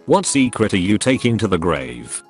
What secret are you taking to the grave?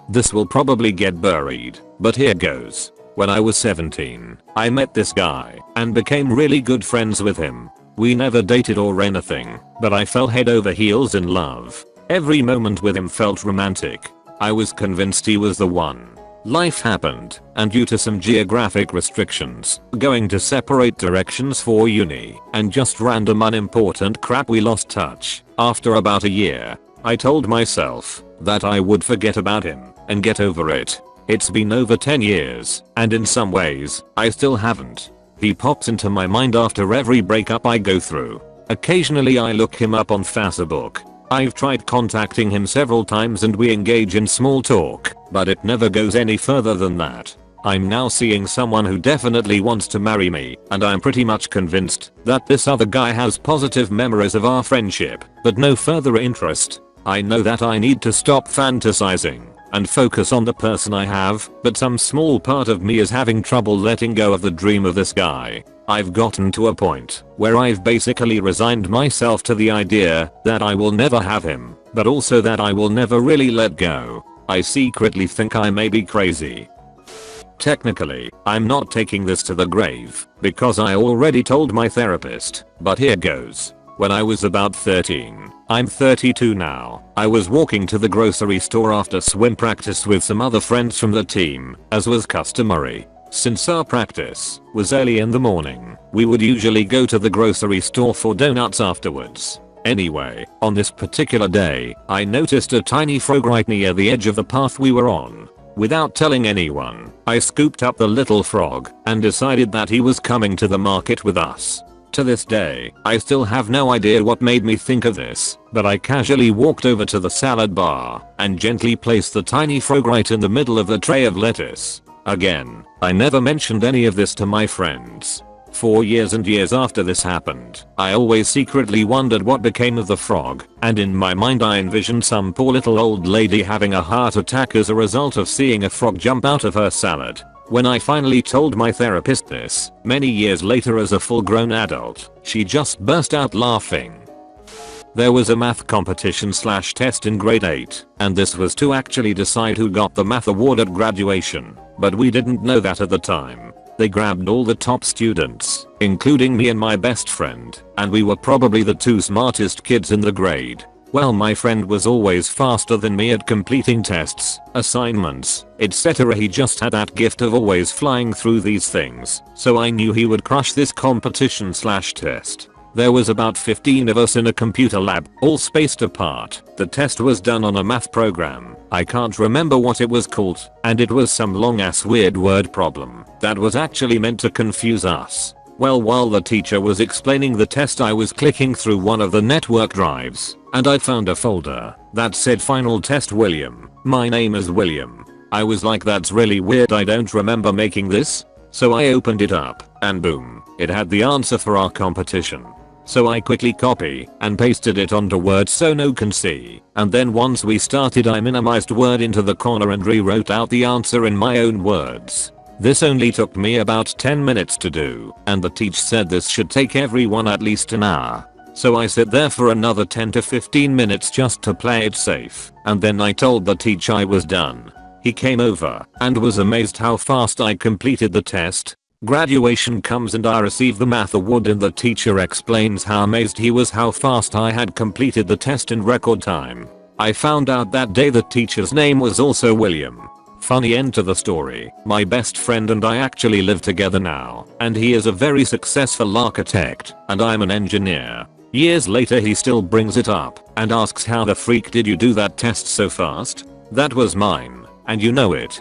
This will probably get buried, but here goes. When I was 17, I met this guy and became really good friends with him. We never dated or anything, but I fell head over heels in love. Every moment with him felt romantic. I was convinced he was the one. Life happened, and due to some geographic restrictions, going to separate directions for uni, and just random unimportant crap, we lost touch. After about a year, I told myself that I would forget about him and get over it. It's been over 10 years, and in some ways, I still haven't. He pops into my mind after every breakup I go through. Occasionally I look him up on Facebook. I've tried contacting him several times and we engage in small talk, but it never goes any further than that. I'm now seeing someone who definitely wants to marry me, and I'm pretty much convinced that this other guy has positive memories of our friendship, but no further interest. I know that I need to stop fantasizing and focus on the person I have, but some small part of me is having trouble letting go of the dream of this guy. I've gotten to a point where I've basically resigned myself to the idea that I will never have him, but also that I will never really let go. I secretly think I may be crazy. Technically, I'm not taking this to the grave, because I already told my therapist, but here goes. When I was about 13, I'm 32 now, I was walking to the grocery store after swim practice with some other friends from the team, as was customary. Since our practice was early in the morning, we would usually go to the grocery store for donuts afterwards. Anyway, on this particular day, I noticed a tiny frog right near the edge of the path we were on. Without telling anyone, I scooped up the little frog and decided that he was coming to the market with us. To this day, I still have no idea what made me think of this, but I casually walked over to the salad bar and gently placed the tiny frog right in the middle of the tray of lettuce. Again, I never mentioned any of this to my friends. For years and years after this happened, I always secretly wondered what became of the frog, and in my mind I envisioned some poor little old lady having a heart attack as a result of seeing a frog jump out of her salad. When I finally told my therapist this, many years later as a full-grown adult, she just burst out laughing. There was a math competition/test in grade 8, and this was to actually decide who got the math award at graduation, but we didn't know that at the time. They grabbed all the top students, including me and my best friend, and we were probably the two smartest kids in the grade. Well, my friend was always faster than me at completing tests, assignments, etc. He just had that gift of always flying through these things, so I knew he would crush this competition/test. There was about 15 of us in a computer lab, all spaced apart. The test was done on a math program. I can't remember what it was called, and it was some long ass weird word problem that was actually meant to confuse us. Well, while the teacher was explaining the test, I was clicking through one of the network drives, and I found a folder that said Final Test William. My name is William. I was like, that's really weird, I don't remember making this. So I opened it up, and boom, it had the answer for our competition. So I quickly copy and pasted it onto Word so no one can see, and then once we started I minimized Word into the corner and rewrote out the answer in my own words. This only took me about 10 minutes to do, and the teacher said this should take everyone at least an hour. So I sat there for another 10 to 15 minutes just to play it safe, and then I told the teacher I was done. He came over and was amazed how fast I completed the test. Graduation comes and I receive the math award, and the teacher explains how amazed he was how fast I had completed the test in record time. I found out that day the teacher's name was also William. Funny end to the story, my best friend and I actually live together now, and he is a very successful architect, and I'm an engineer. Years later he still brings it up and asks, how the freak did you do that test so fast? That was mine, and you know it.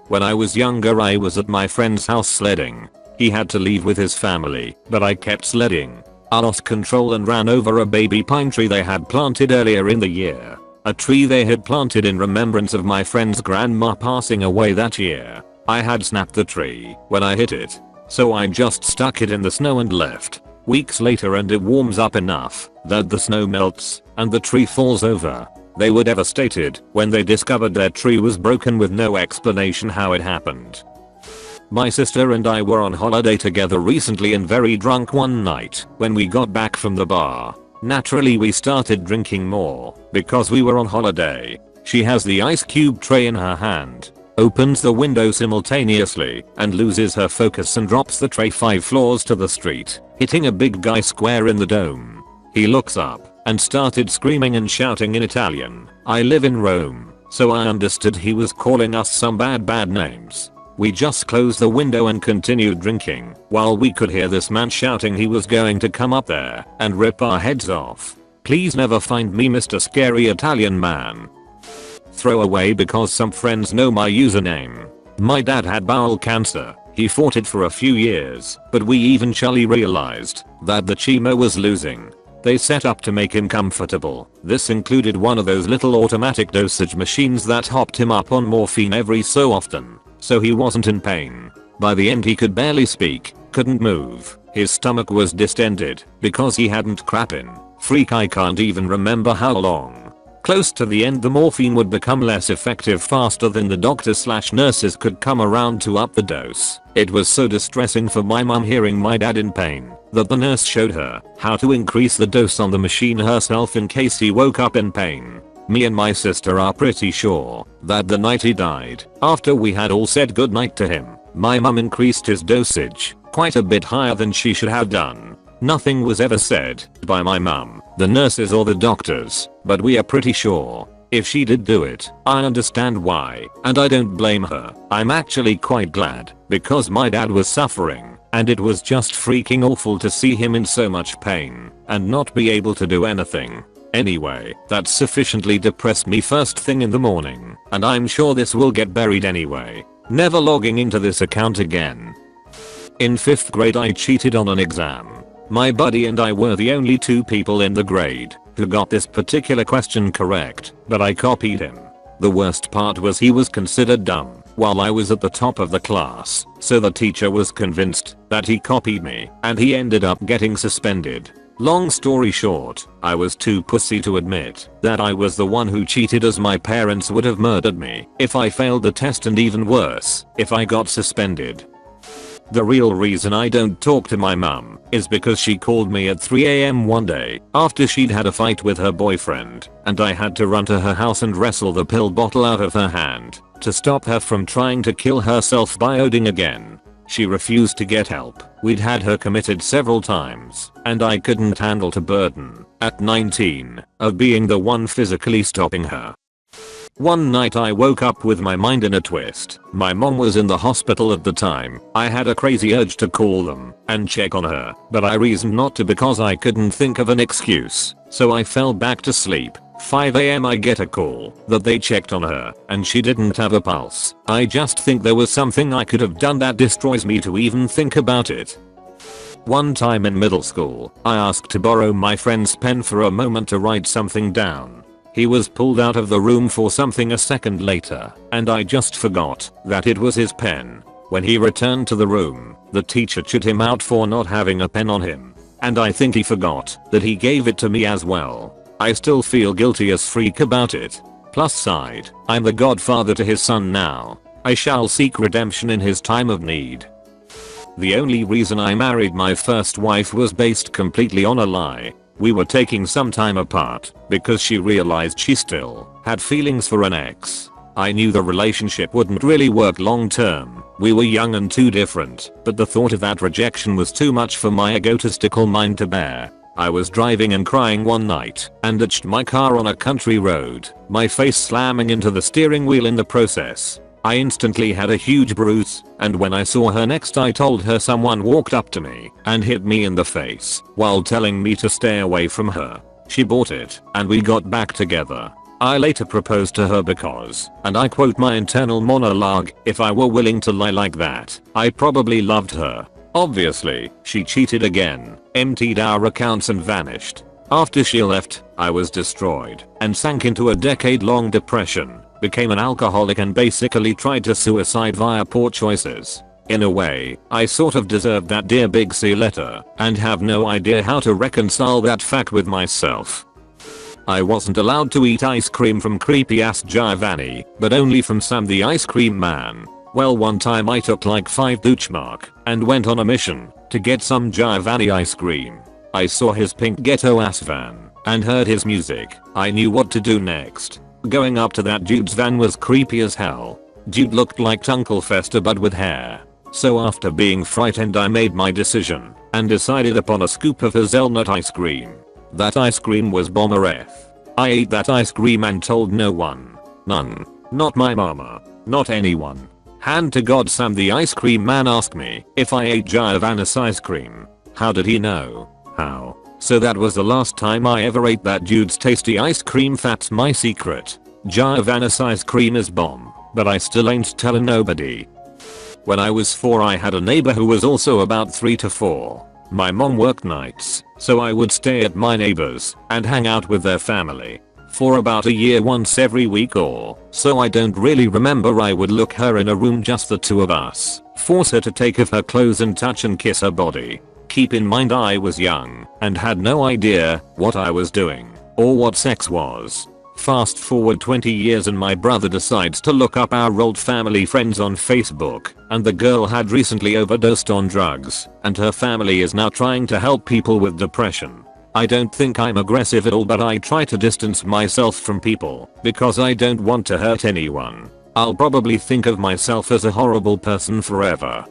When I was younger I was at my friend's house sledding. He had to leave with his family, but I kept sledding. I lost control and ran over a baby pine tree they had planted earlier in the year. A tree they had planted in remembrance of my friend's grandma passing away that year. I had snapped the tree when I hit it, so I just stuck it in the snow and left. Weeks later and it warms up enough that the snow melts and the tree falls over. They were devastated when they discovered their tree was broken with no explanation how it happened. My sister and I were on holiday together recently and very drunk one night when we got back from the bar. Naturally we started drinking more because we were on holiday. She has the ice cube tray in her hand, opens the window simultaneously and loses her focus and drops the tray 5 floors to the street, hitting a big guy square in the dome. He looks up and started screaming and shouting in Italian. I live in Rome, so I understood he was calling us some bad names. We just closed the window and continued drinking while we could hear this man shouting he was going to come up there and rip our heads off. Please never find me, Mr. Scary Italian Man. Throwaway because some friends know my username. My dad had bowel cancer. He fought it for a few years, but we eventually realized that the chemo was losing. They set up to make him comfortable. This included one of those little automatic dosage machines that hopped him up on morphine every so often, so he wasn't in pain. By the end he could barely speak, couldn't move, his stomach was distended because he hadn't crap in. Freak, I can't even remember how long. Close to the end the morphine would become less effective faster than the doctors/nurses could come around to up the dose. It was so distressing for my mum hearing my dad in pain that the nurse showed her how to increase the dose on the machine herself in case he woke up in pain. Me and my sister are pretty sure that the night he died, after we had all said goodnight to him, my mum increased his dosage quite a bit higher than she should have done. Nothing was ever said by my mum, the nurses or the doctors, but we are pretty sure if she did do it, I understand why, and I don't blame her. I'm actually quite glad because my dad was suffering and it was just freaking awful to see him in so much pain and not be able to do anything. Anyway, that sufficiently depressed me first thing in the morning, and I'm sure this will get buried anyway. Never logging into this account again. In 5th grade I cheated on an exam. My buddy and I were the only 2 people in the grade who got this particular question correct, but I copied him. The worst part was he was considered dumb while I was at the top of the class, so the teacher was convinced that he copied me and he ended up getting suspended. Long story short, I was too pussy to admit that I was the one who cheated, as my parents would have murdered me if I failed the test, and even worse if I got suspended. The real reason I don't talk to my mum is because she called me at 3 AM one day after she'd had a fight with her boyfriend, and I had to run to her house and wrestle the pill bottle out of her hand to stop her from trying to kill herself by ODing again. She refused to get help. We'd had her committed several times, and I couldn't handle the burden, at 19, of being the one physically stopping her. One night I woke up with my mind in a twist. My mom was in the hospital at the time. I had a crazy urge to call them and check on her, but I reasoned not to because I couldn't think of an excuse, so I fell back to sleep. 5 AM I get a call that they checked on her and she didn't have a pulse. I just think there was something I could have done that destroys me to even think about it. One time in middle school, I asked to borrow my friend's pen for a moment to write something down. He was pulled out of the room for something a second later, and I just forgot that it was his pen. When he returned to the room, the teacher chewed him out for not having a pen on him, and I think he forgot that he gave it to me as well. I still feel guilty as freak about it. Plus side, I'm the godfather to his son now. I shall seek redemption in his time of need. The only reason I married my first wife was based completely on a lie. We were taking some time apart because she realized she still had feelings for an ex. I knew the relationship wouldn't really work long term. We were young and too different, but the thought of that rejection was too much for my egotistical mind to bear. I was driving and crying one night and ditched my car on a country road, my face slamming into the steering wheel in the process. I instantly had a huge bruise, and when I saw her next I told her someone walked up to me and hit me in the face while telling me to stay away from her. She bought it and we got back together. I later proposed to her because, and I quote my internal monologue, if I were willing to lie like that, I probably loved her. Obviously, she cheated again, emptied our accounts and vanished. After she left, I was destroyed and sank into a decade-long depression, became an alcoholic and basically tried to suicide via poor choices. In a way, I sort of deserved that Dear Big C letter and have no idea how to reconcile that fact with myself. I wasn't allowed to eat ice cream from creepy ass Giovanni, but only from Sam the ice cream man. Well, one time I took like 5 douche mark and went on a mission to get some Giovanni ice cream. I saw his pink ghetto ass van and heard his music. I knew what to do next. Going up to that dude's van was creepy as hell. Dude looked like Uncle Fester but with hair. So after being frightened I made my decision and decided upon a scoop of hazelnut ice cream. That ice cream was bomber F. I ate that ice cream and told no one. None. Not my mama. Not anyone. Hand to God, Sam the ice cream man asked me if I ate Giovanna's ice cream. How did he know? How? So that was the last time I ever ate that dude's tasty ice cream. That's my secret. Giovanna's ice cream is bomb, but I still ain't telling nobody. When I was 4 I had a neighbor who was also about 3 to 4. My mom worked nights, so I would stay at my neighbors and hang out with their family. For about a year once every week or so. I don't really remember. I would look her in a room, just the two of us, force her to take off her clothes and touch and kiss her body. Keep in mind I was young and had no idea what I was doing or what sex was. Fast forward 20 years and my brother decides to look up our old family friends on Facebook, and the girl had recently overdosed on drugs and her family is now trying to help people with depression. I don't think I'm aggressive at all, but I try to distance myself from people because I don't want to hurt anyone. I'll probably think of myself as a horrible person forever.